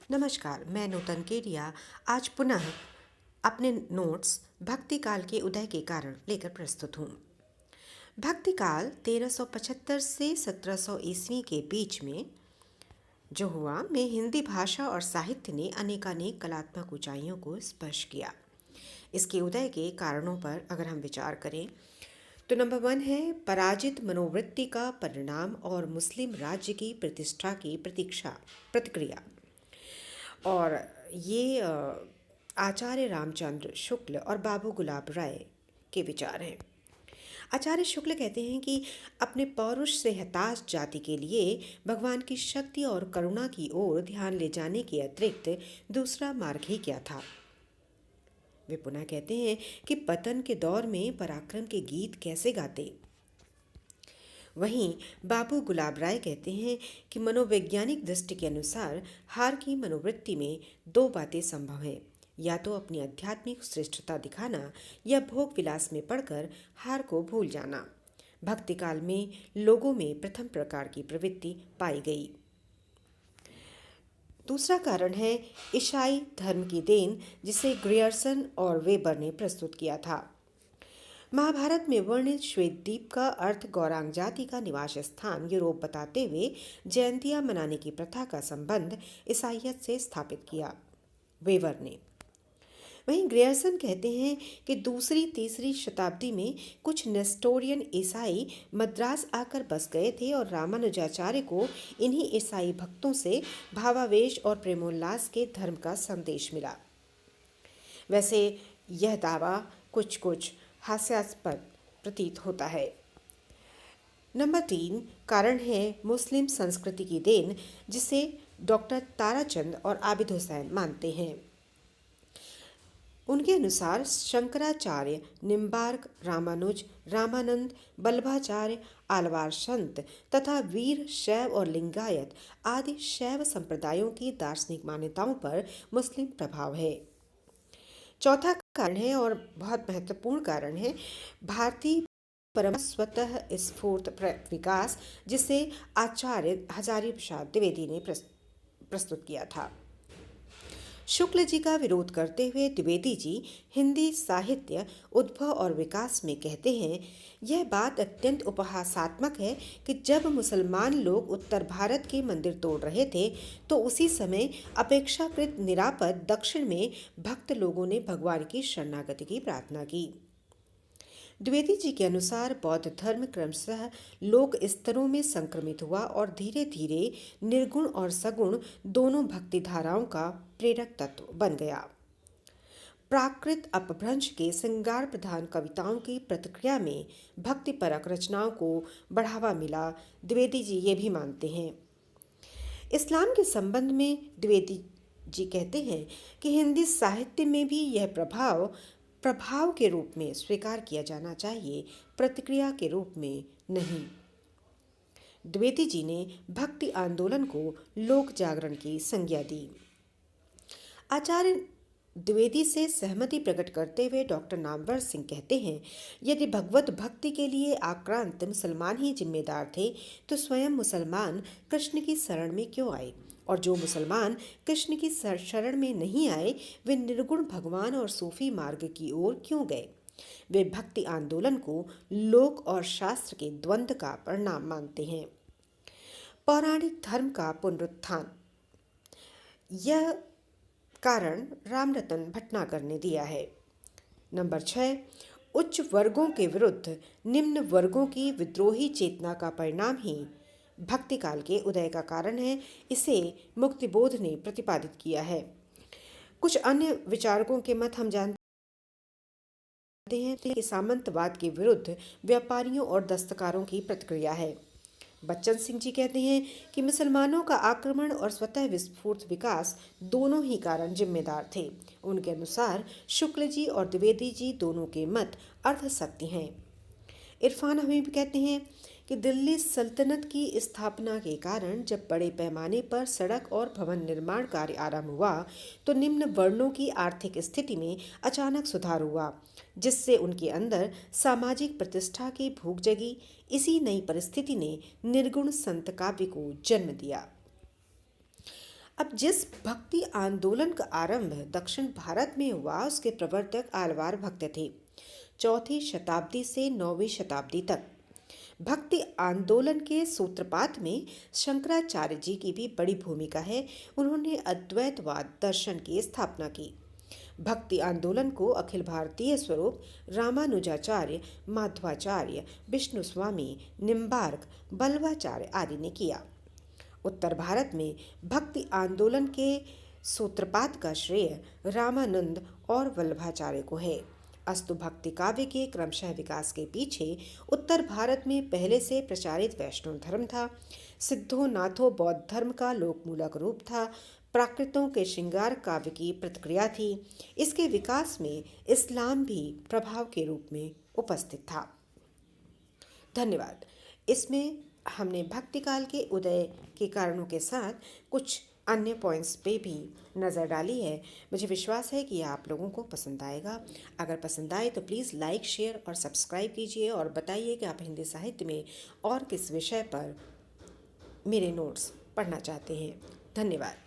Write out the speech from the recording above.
नमस्कार, मैं नूतन केडिया आज पुनः अपने नोट्स भक्ति काल के उदय के कारण लेकर प्रस्तुत हूँ। भक्ति काल 1375 से 1700 ईस्वी के बीच में जो हुआ में हिंदी भाषा और साहित्य ने अनेकानेक कलात्मक ऊंचाइयों को स्पर्श किया। इसके उदय के कारणों पर अगर हम विचार करें तो नंबर 1 है पराजित मनोवृत्ति का परिणाम और मुस्लिम राज्य की प्रतिष्ठा की प्रतिक्रिया। और ये आचार्य रामचंद्र शुक्ल और बाबू गुलाब राय के विचार हैं। आचार्य शुक्ल कहते हैं कि अपने पौरुष से हताश जाति के लिए भगवान की शक्ति और करुणा की ओर ध्यान ले जाने के अतिरिक्त दूसरा मार्ग ही क्या था। वे पुनः कहते हैं कि पतन के दौर में पराक्रम के गीत कैसे गाते। वहीं बाबू गुलाब राय कहते हैं कि मनोवैज्ञानिक दृष्टि के अनुसार हार की मनोवृत्ति में दो बातें संभव हैं, या तो अपनी आध्यात्मिक श्रेष्ठता दिखाना या भोग विलास में पड़कर हार को भूल जाना। भक्ति काल में लोगों में प्रथम प्रकार की प्रवृत्ति पाई गई। दूसरा कारण है ईसाई धर्म की देन, जिसे ग्रियर्सन और वेबर ने प्रस्तुत किया था। महाभारत में वर्णित श्वेतद्वीप का अर्थ गौरांग जाति का निवास स्थान यूरोप बताते हुए जयंतियां मनाने की प्रथा का संबंध ईसाइयत से स्थापित किया वेवर ने। वहीं ग्रियर्सन कहते हैं कि दूसरी तीसरी शताब्दी में कुछ नेस्टोरियन ईसाई मद्रास आकर बस गए थे और रामानुजाचार्य को इन्हीं ईसाई भक्तों से भावावेश और प्रेमोल्लास के धर्म का संदेश मिला। वैसे यह दावा कुछ कुछ हास्यास्पद प्रतीत होता है। नंबर 3 कारण है मुस्लिम संस्कृति की देन, जिसे डॉक्टर ताराचंद और आबिद हुसैन मानते हैं। उनके अनुसार शंकराचार्य, निम्बार्क, रामानुज, रामानंद, बल्लभाचार्य, आलवार संत तथा वीर शैव और लिंगायत आदि शैव संप्रदायों की दार्शनिक मान्यताओं पर मुस्लिम प्रभाव है। चौथा कारण है और बहुत महत्वपूर्ण कारण है भारतीय परंपरा स्वतः स्फूर्त विकास, जिसे आचार्य हजारी प्रसाद द्विवेदी ने प्रस्तुत किया था। शुक्ल जी का विरोध करते हुए द्विवेदी जी हिंदी साहित्य उद्भव और विकास में कहते हैं, यह बात अत्यंत उपहासात्मक है कि जब मुसलमान लोग उत्तर भारत के मंदिर तोड़ रहे थे तो उसी समय अपेक्षाकृत निरापद दक्षिण में भक्त लोगों ने भगवान की शरणागति की प्रार्थना की। द्विवेदी जी के अनुसार बौद्ध धर्म क्रमशः लोक स्तरों में संक्रमित हुआ और धीरे धीरे निर्गुण और सगुण दोनों भक्ति धाराओं का प्रेरक तत्व बन गया। प्राकृत अपभ्रंश के श्रृंगार प्रधान कविताओं की प्रतिक्रिया में भक्तिपरक रचनाओं को बढ़ावा मिला, द्विवेदी जी ये भी मानते हैं। इस्लाम के संबंध में द्विवेदी जी कहते हैं कि हिंदी साहित्य में भी यह प्रभाव के रूप में स्वीकार किया जाना चाहिए, प्रतिक्रिया के रूप में नहीं। द्विवेदी जी ने भक्ति आंदोलन को लोक जागरण की संज्ञा दी। आचार्य द्विवेदी से सहमति प्रकट करते हुए डॉक्टर नामवर सिंह कहते हैं, यदि भगवत भक्ति के लिए आक्रांत मुसलमान ही जिम्मेदार थे तो स्वयं मुसलमान कृष्ण की शरण में क्यों आए, और जो मुसलमान कृष्ण की शरण में नहीं आए वे निर्गुण भगवान और सूफी मार्ग की ओर क्यों गए। वे भक्ति आंदोलन को लोक और शास्त्र के द्वंद्व का परिणाम मानते हैं। पौराणिक धर्म का पुनरुत्थान, यह कारण रामरतन भटनागर ने दिया है। नंबर 6 उच्च वर्गों के विरुद्ध निम्न वर्गों की विद्रोही चेतना का परिणाम ही भक्ति काल के उदय का कारण है, इसे मुक्तिबोध ने प्रतिपादित किया है। कुछ अन्य विचारकों के मत हम जानते हैं कि सामंतवाद के विरुद्ध व्यापारियों और दस्तकारों की प्रतिक्रिया है। बच्चन सिंह जी कहते हैं कि मुसलमानों का आक्रमण और स्वतः विस्फोट विकास दोनों ही कारण जिम्मेदार थे। उनके अनुसार शुक्ल जी और द्विवेदी जी दोनों के मत अर्ध सत्य हैं। इरफान हमीद कहते हैं कि दिल्ली सल्तनत की स्थापना के कारण जब बड़े पैमाने पर सड़क और भवन निर्माण कार्य आरंभ हुआ तो निम्न वर्णों की आर्थिक स्थिति में अचानक सुधार हुआ, जिससे उनके अंदर सामाजिक प्रतिष्ठा की भूख जगी। इसी नई परिस्थिति ने निर्गुण संत काव्य को जन्म दिया। अब जिस भक्ति आंदोलन का आरंभ दक्षिण भारत में हुआ उसके प्रवर्तक आलवार भक्त थे। 4वीं शताब्दी से 9वीं शताब्दी तक भक्ति आंदोलन के सूत्रपात में शंकराचार्य जी की भी बड़ी भूमिका है। उन्होंने अद्वैतवाद दर्शन की स्थापना की। भक्ति आंदोलन को अखिल भारतीय स्वरूप रामानुजाचार्य, माध्वाचार्य, विष्णु स्वामी, निम्बार्क, बल्लभाचार्य आदि ने किया। उत्तर भारत में भक्ति आंदोलन के सूत्रपात का श्रेय रामानंद और वल्लभाचार्य को है। अस्तु भक्ति काव्य के क्रमशः विकास के पीछे उत्तर भारत में पहले से प्रचारित वैष्णव धर्म था। सिद्धो नाथो बौद्ध धर्म का लोकमूलक रूप था। प्राकृतों के श्रृंगार काव्य की प्रतिक्रिया थी। इसके विकास में इस्लाम भी प्रभाव के रूप में उपस्थित था। धन्यवाद। इसमें हमने भक्ति काल के उदय के कारणों के साथ कुछ अन्य पॉइंट्स पे भी नज़र डाली है। मुझे विश्वास है कि आप लोगों को पसंद आएगा। अगर पसंद आए तो प्लीज़ लाइक, शेयर और सब्सक्राइब कीजिए और बताइए कि आप हिंदी साहित्य में और किस विषय पर मेरे नोट्स पढ़ना चाहते हैं। धन्यवाद।